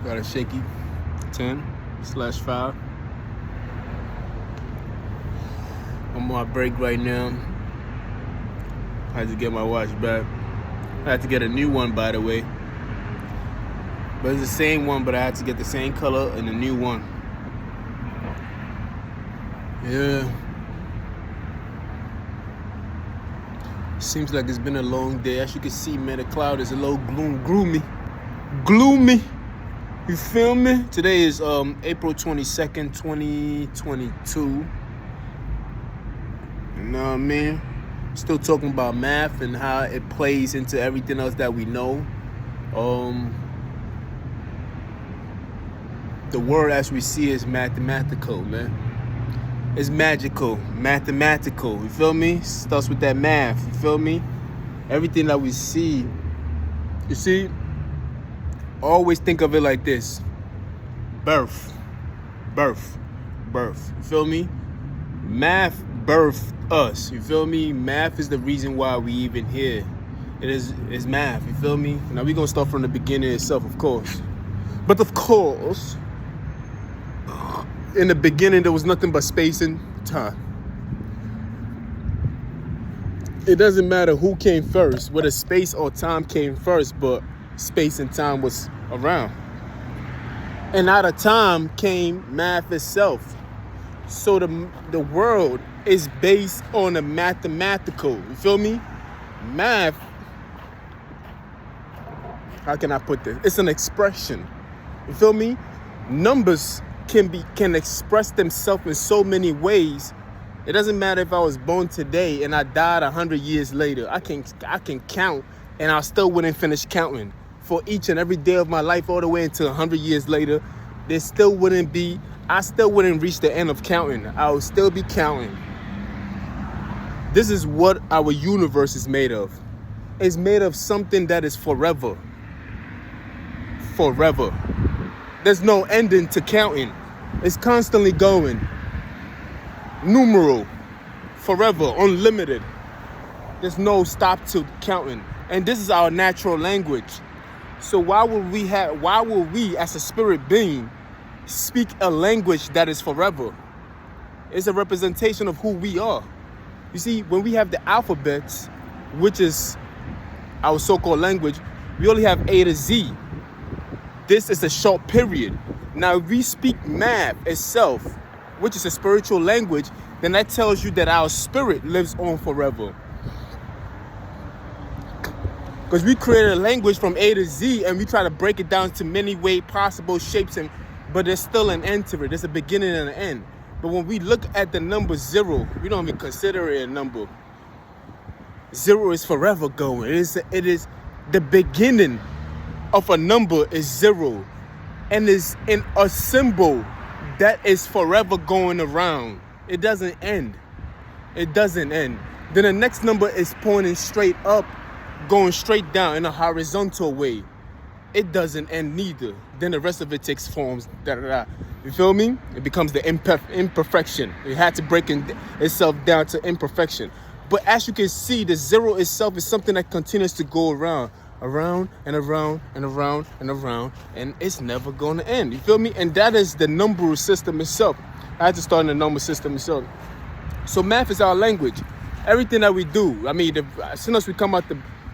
Got a shaky 10/5. I'm on my break right now. I had to get my watch back. I had to get a new one, by the way. But it's the same one, but I had to get the same color and a new one. Yeah. Seems like it's been a long day. As you can see, man, the cloud is a little gloomy. You feel me? Today is April 22nd, 2022. You know what I mean? Still talking about math and how it plays into everything else that we know. The word as we see is mathematical, man. It's magical, mathematical. You feel me? Starts with that math. You feel me? Everything that we see, you see, always think of it like this. Birth. You feel me? Math birthed us. You feel me? Math is the reason why we even here. It's math. You feel me? Now we're gonna start from the beginning itself, of course. But of course, in the beginning there was nothing but space and time. It doesn't matter who came first, whether space or time came first, but space and time was around. And out of time came math itself. So the world is based on the mathematical. You feel me? Math, how can I put this? It's an expression. You feel me? Numbers can express themselves in so many ways. It doesn't matter if I was born today and I died 100 years later. I can count and I still wouldn't finish counting. For each and every day of my life all the way until 100 years later, I still wouldn't reach the end of counting. I would still be counting. This is what our universe is made of. It's made of something that is forever. Forever. There's no ending to counting. It's constantly going. Numeral. Forever. Unlimited. There's no stop to counting. And this is our natural language. So why would we as a spirit being speak a language that is forever? It's a representation of who we are. You see, when we have the alphabets, which is our so-called language, we only have A to Z. This is a short period. Now, if we speak math itself, which is a spiritual language, then that tells you that our spirit lives on forever. Because we created a language from A to Z and we try to break it down to many possible shapes, but there's still an end to it. There's a beginning and an end. But when we look at the number 0, we don't even consider it a number. 0 is forever going. It is the beginning of a number is 0 and is in a symbol that is forever going around. It doesn't end. It doesn't end. Then the next number is pointing straight up, going straight down in a horizontal way. It doesn't end neither. Then the rest of it takes forms. You feel me? It becomes the imperfection. It had to break itself down to imperfection. But as you can see, the 0 itself is something that continues to go around and around, and it's never going to end. You feel me? And that is the number system itself. I had to start in the number system itself. So math is our language. Everything that we do, I mean, as soon as we come out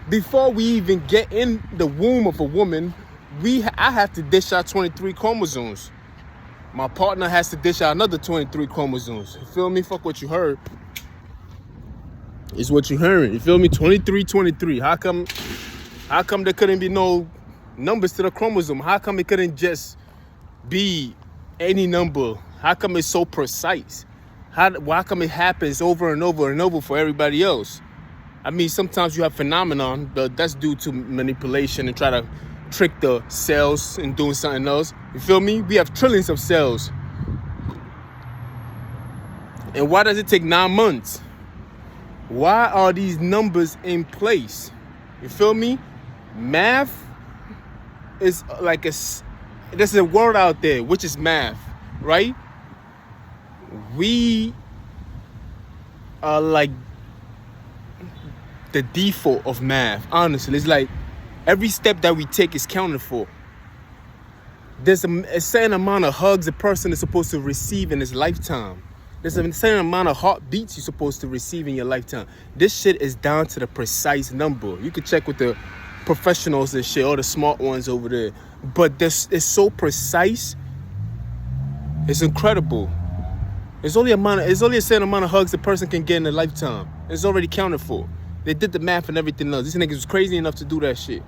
before we even get in the womb of a woman, I have to dish out 23 chromosomes. My partner has to dish out another 23 chromosomes. You feel me? Fuck what you heard. It's what you heard. You feel me? 23. How come there couldn't be no numbers to the chromosome? How come it couldn't just be any number? How come it's so precise? Why come it happens over and over for everybody else? I mean, sometimes you have phenomenon, but that's due to manipulation and try to trick the cells in doing something else. You feel me? We have trillions of cells. And why does it take 9 months? Why are these numbers in place? You feel me? Math is like there's a word out there, which is math, right? We are like the default of math, honestly. It's like every step that we take is counted for. There's a certain amount of hugs a person is supposed to receive in his lifetime. There's a certain amount of heartbeats you're supposed to receive in your lifetime. This shit is down to the precise number. You can check with the professionals and shit, all the smart ones over there. But this is so precise. It's incredible. It's only a certain amount of hugs a person can get in a lifetime. It's already counted for. They did the math and everything else. These niggas was crazy enough to do that shit.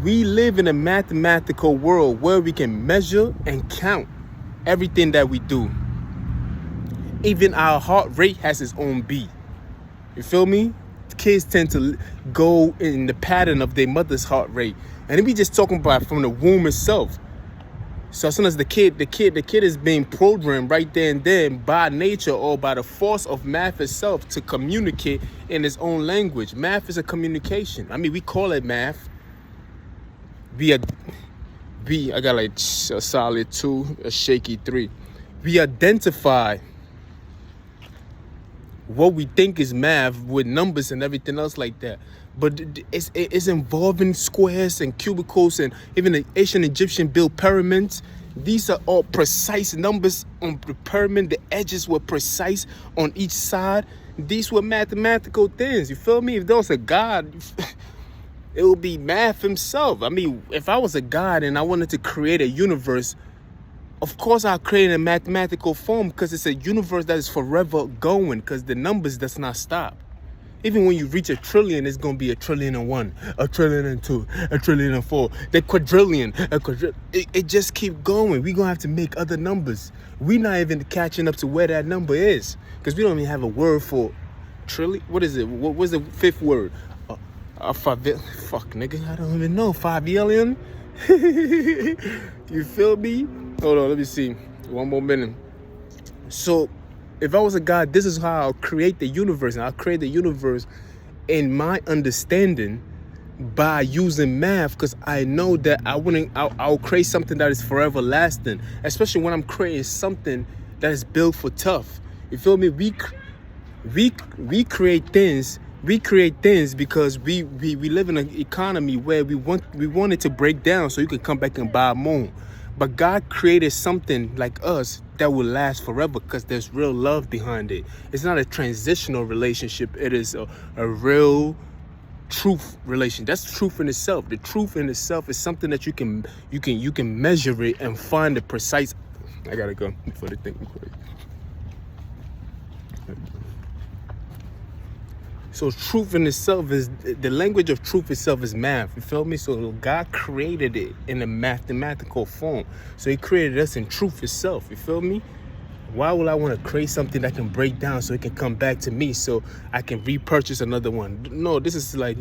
We live in a mathematical world where we can measure and count everything that we do. Even our heart rate has its own beat. You feel me? Kids tend to go in the pattern of their mother's heart rate. And then we just talking about from the womb itself. So as soon as the kid is being programmed right there and then by nature or by the force of math itself to communicate in its own language. Math is a communication. I mean, we call it math. I got like a solid 2, a shaky 3. We identify what we think is math with numbers and everything else like that. But it's involving squares and cubicles, and even the ancient Egyptian built pyramids. These are all precise numbers on the pyramid. The edges were precise on each side. These were mathematical things. You feel me? If there was a God, it would be math himself. I mean, if I was a God and I wanted to create a universe, of course I'll create a mathematical form, because it's a universe that is forever going, because the numbers does not stop. Even when you reach 1 trillion, it's going to be 1,000,000,001, 1,000,000,002, 1,000,000,004, the quadrillion, it just keep going. We're going to have to make other numbers. We're not even catching up to where that number is, because we don't even have a word for trillion. What is it? What's the 5th word? Fuck, nigga, I don't even know. 5 billion? You feel me? Hold on, let me see. One more minute. So, if I was a God, this is how I'll create the universe. And I'll create the universe in my understanding by using math, because I know that I'll create something that is forever lasting, especially when I'm creating something that is built for tough. You feel me? We create things. We create things because we live in an economy where we want it to break down so you can come back and buy more. But God created something like us that will last forever, because there's real love behind it. It's not a transitional relationship. It is a real truth relation. That's truth in itself. The truth in itself is something that you can measure it and find the precise. I gotta go before the thing. So truth in itself is, the language of truth itself is math. You feel me? So God created it in a mathematical form. So he created us in truth itself. You feel me? Why would I want to create something that can break down so it can come back to me so I can repurchase another one? No, this is like,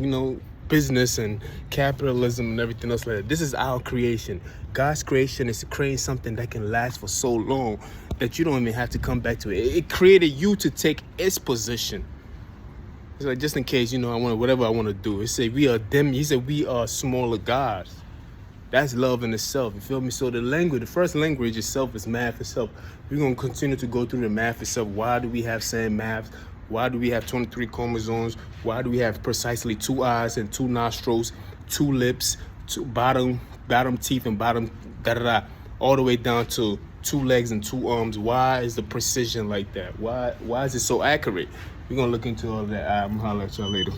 business and capitalism and everything else like that. This is our creation. God's creation is to create something that can last for so long that you don't even have to come back to it. It created you to take its position. It's like, just in case, I want whatever I want to do. It say we are them. He said we are smaller gods. That's love in itself. You feel me? So the first language itself is math itself. We're going to continue to go through the math itself. Why do we have same math? Why do we have 23 chromosomes? Why do we have precisely 2 eyes and 2 nostrils, 2 lips, 2 bottom teeth and bottom all the way down to 2 legs and 2 arms? Why is the precision like that? Why is it so accurate? We're going to look into all of that. I'm going to holler at y'all later.